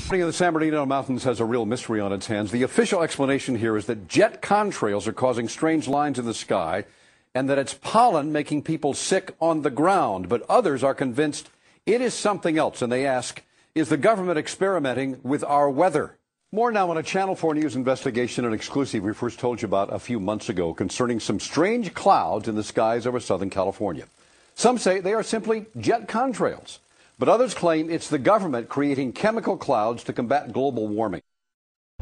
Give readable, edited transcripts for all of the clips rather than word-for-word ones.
The San Bernardino Mountains has a real mystery on its hands. The official explanation here is that jet contrails are causing strange lines in the sky and that it's pollen making people sick on the ground. But others are convinced it is something else, and they ask, is the government experimenting with our weather? More now on a Channel 4 News investigation, an exclusive we first told you about a few months ago concerning some strange clouds in the skies over Southern California. Some say they are simply jet contrails, but others claim it's the government creating chemical clouds to combat global warming.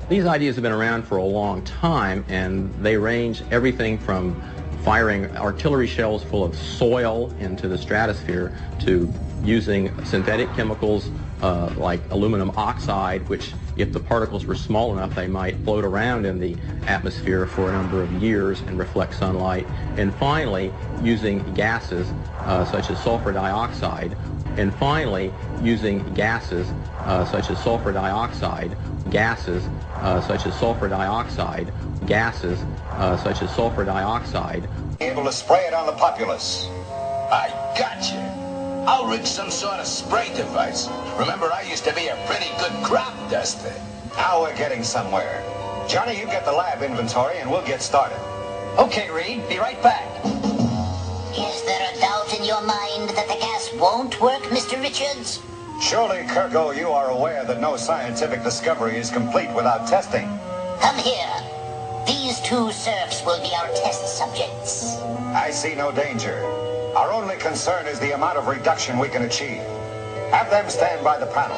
These ideas have been around for a long time, and they range everything from firing artillery shells full of soil into the stratosphere to using synthetic chemicals like aluminum oxide, which, if the particles were small enough, they might float around in the atmosphere for a number of years and reflect sunlight. And finally, using gases such as sulfur dioxide. And finally, using gases such as sulfur dioxide, gases such as sulfur dioxide, gases such as sulfur dioxide. Able to spray it on the populace. I gotcha. I'll rig some sort of spray device. Remember, I used to be a pretty good crop duster. Now we're getting somewhere. Johnny, you get the lab inventory and we'll get started. Okay, Reed. Be right back. Is there a doubt in your mind that the gas won't work, Mr. Richards? Surely, Kirko, you are aware that no scientific discovery is complete without testing. Come here. These two serfs will be our test subjects. I see no danger. Our only concern is the amount of reduction we can achieve. Have them stand by the panel.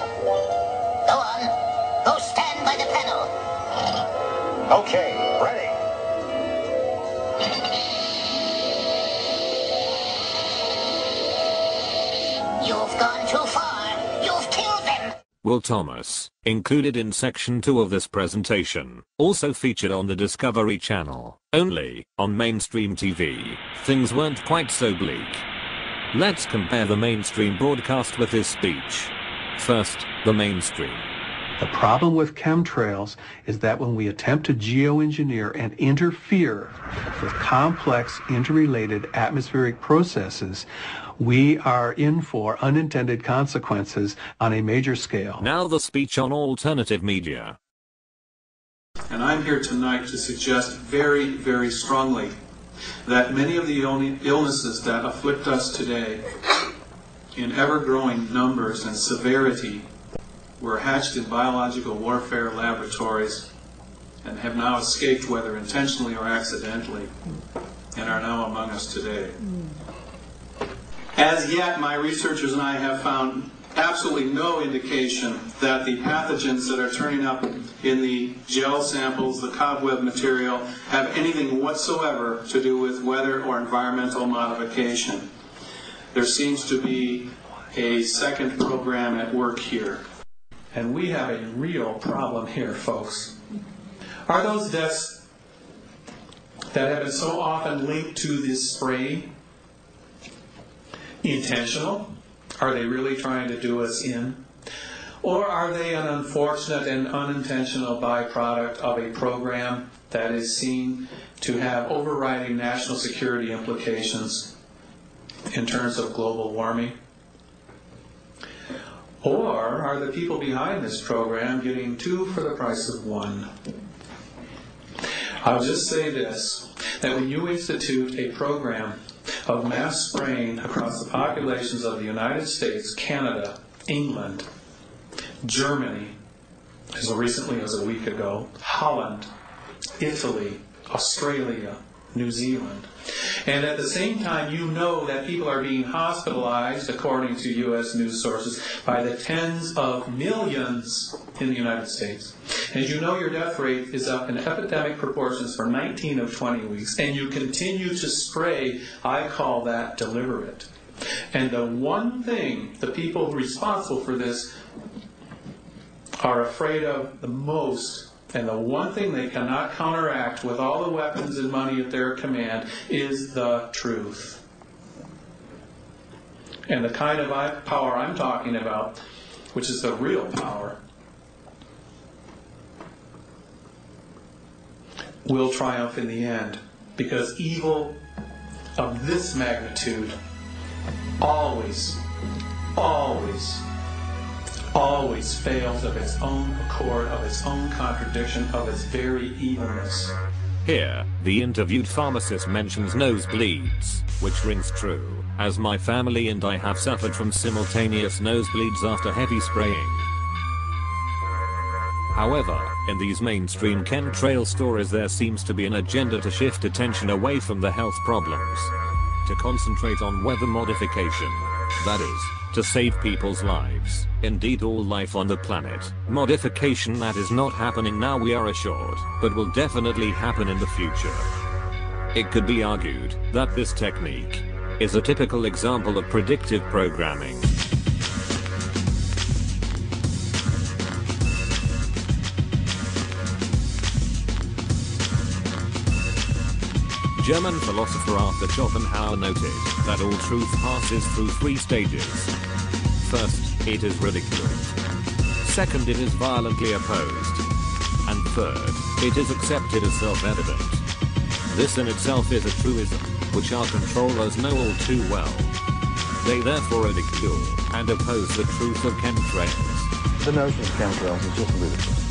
Go on. Go stand by the panel. Okay, ready. You've gone too far. You've killed them. Will Thomas, included in section 2 of this presentation, also featured on the Discovery Channel, only on mainstream TV. Things weren't quite so bleak. Let's compare the mainstream broadcast with his speech. First, the mainstream. The problem with chemtrails is that when we attempt to geoengineer and interfere with complex interrelated atmospheric processes, we are in for unintended consequences on a major scale. Now the speech on alternative media. And I'm here tonight to suggest very, very strongly that many of the illnesses that afflict us today in ever-growing numbers and severity were hatched in biological warfare laboratories and have now escaped, whether intentionally or accidentally, and are now among us today. As yet, my researchers and I have found absolutely no indication that the pathogens that are turning up in the gel samples, the cobweb material, have anything whatsoever to do with weather or environmental modification. There seems to be a second program at work here. And we have a real problem here, folks. Are those deaths that have been so often linked to this spray intentional? Are they really trying to do us in? Or are they an unfortunate and unintentional byproduct of a program that is seen to have overriding national security implications in terms of global warming? Or are the people behind this program getting two for the price of one? I'll just say this, that when you institute a program of mass spraying across the populations of the United States, Canada, England, Germany, as recently as a week ago, Holland, Italy, Australia, New Zealand, and at the same time you know that people are being hospitalized, according to U.S. news sources, by the tens of millions in the United States. And you know your death rate is up in epidemic proportions for 19 of 20 weeks, and you continue to spray. I call that deliberate. And the one thing the people responsible for this are afraid of the most, and the one thing they cannot counteract with all the weapons and money at their command, is the truth. And the kind of power I'm talking about, which is the real power, will triumph in the end. Because evil of this magnitude always always fails of its own accord, of its own contradiction, of its very evenness. Here, the interviewed pharmacist mentions nosebleeds, which rings true, as my family and I have suffered from simultaneous nosebleeds after heavy spraying. However, in these mainstream chemtrail stories there seems to be an agenda to shift attention away from the health problems, to concentrate on weather modification. That is, to save people's lives, indeed all life on the planet. Modification that is not happening now, we are assured, but will definitely happen in the future. It could be argued that this technique is a typical example of predictive programming. German philosopher Arthur Schopenhauer noted that all truth passes through 3 stages. First, it is ridiculed. Second, it is violently opposed. And third, it is accepted as self-evident. This in itself is a truism, which our controllers know all too well. They therefore ridicule and oppose the truth of chemtrails. The notion of chemtrails is just ludicrous.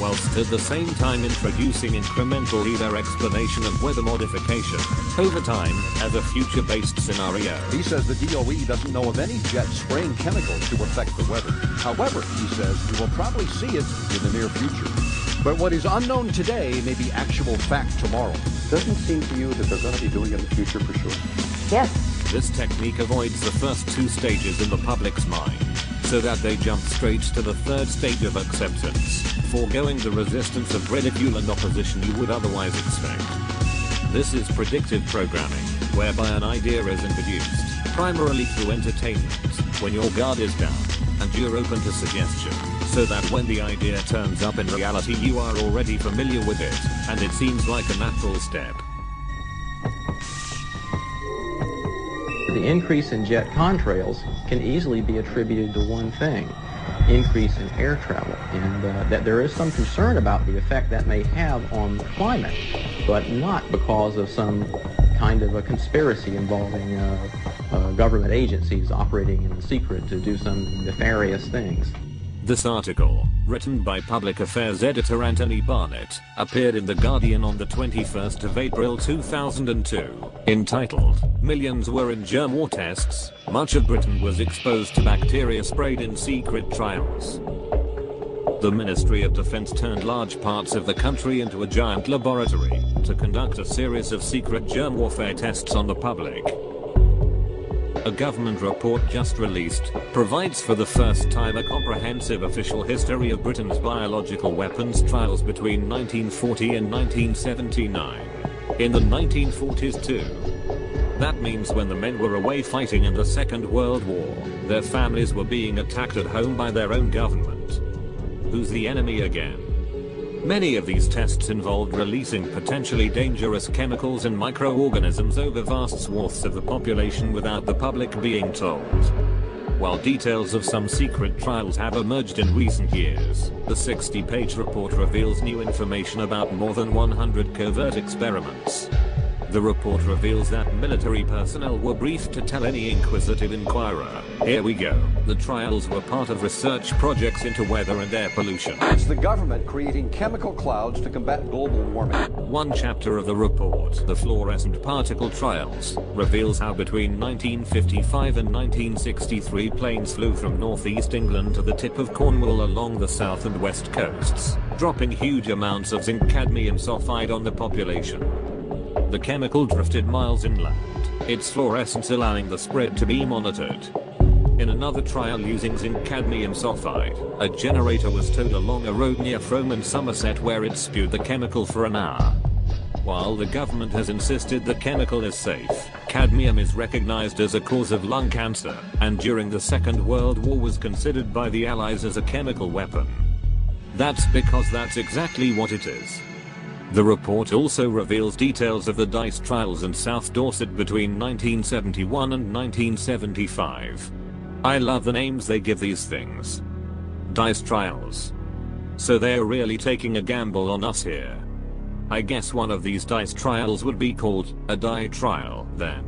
Whilst at the same time introducing incrementally their explanation of weather modification over time as a future-based scenario. He says the DOE doesn't know of any jet spraying chemicals to affect the weather. However, he says we will probably see it in the near future. But what is unknown today may be actual fact tomorrow. Doesn't seem to you that they're going to be doing it in the future for sure? Yes. This technique avoids the first 2 stages in the public's mind, so that they jump straight to the 3rd stage of acceptance, foregoing the resistance of ridicule and opposition you would otherwise expect. This is predictive programming, whereby an idea is introduced, primarily through entertainment, when your guard is down, and you're open to suggestion, so that when the idea turns up in reality you are already familiar with it, and it seems like a natural step. The increase in jet contrails can easily be attributed to one thing: increase in air travel, and that there is some concern about the effect that may have on the climate, but not because of some kind of a conspiracy involving government agencies operating in secret to do some nefarious things. This article, written by Public Affairs editor Anthony Barnett, appeared in The Guardian on the 21st of April 2002, entitled, "Millions were in germ war tests, much of Britain was exposed to bacteria sprayed in secret trials." The Ministry of Defense turned large parts of the country into a giant laboratory to conduct a series of secret germ warfare tests on the public. A government report just released provides for the first time a comprehensive official history of Britain's biological weapons trials between 1940 and 1979. In the 1940s too. That means when the men were away fighting in the Second World War, their families were being attacked at home by their own government. Who's the enemy again? Many of these tests involved releasing potentially dangerous chemicals and microorganisms over vast swaths of the population without the public being told. While details of some secret trials have emerged in recent years, the 60-page report reveals new information about more than 100 covert experiments. The report reveals that military personnel were briefed to tell any inquisitive inquirer. Here we go. The trials were part of research projects into weather and air pollution. It's the government creating chemical clouds to combat global warming. One chapter of the report, The Fluorescent Particle Trials, reveals how between 1955 and 1963 planes flew from northeast England to the tip of Cornwall along the south and west coasts, dropping huge amounts of zinc cadmium sulfide on the population. The chemical drifted miles inland, its fluorescence allowing the spread to be monitored. In another trial using zinc cadmium sulfide, a generator was towed along a road near Frome and Somerset where it spewed the chemical for an hour. While the government has insisted the chemical is safe, cadmium is recognized as a cause of lung cancer, and during the Second World War was considered by the Allies as a chemical weapon. That's because that's exactly what it is. The report also reveals details of the DICE trials in South Dorset between 1971 and 1975. I love the names they give these things. DICE trials. So they're really taking a gamble on us here. I guess one of these DICE trials would be called a DIE trial, then.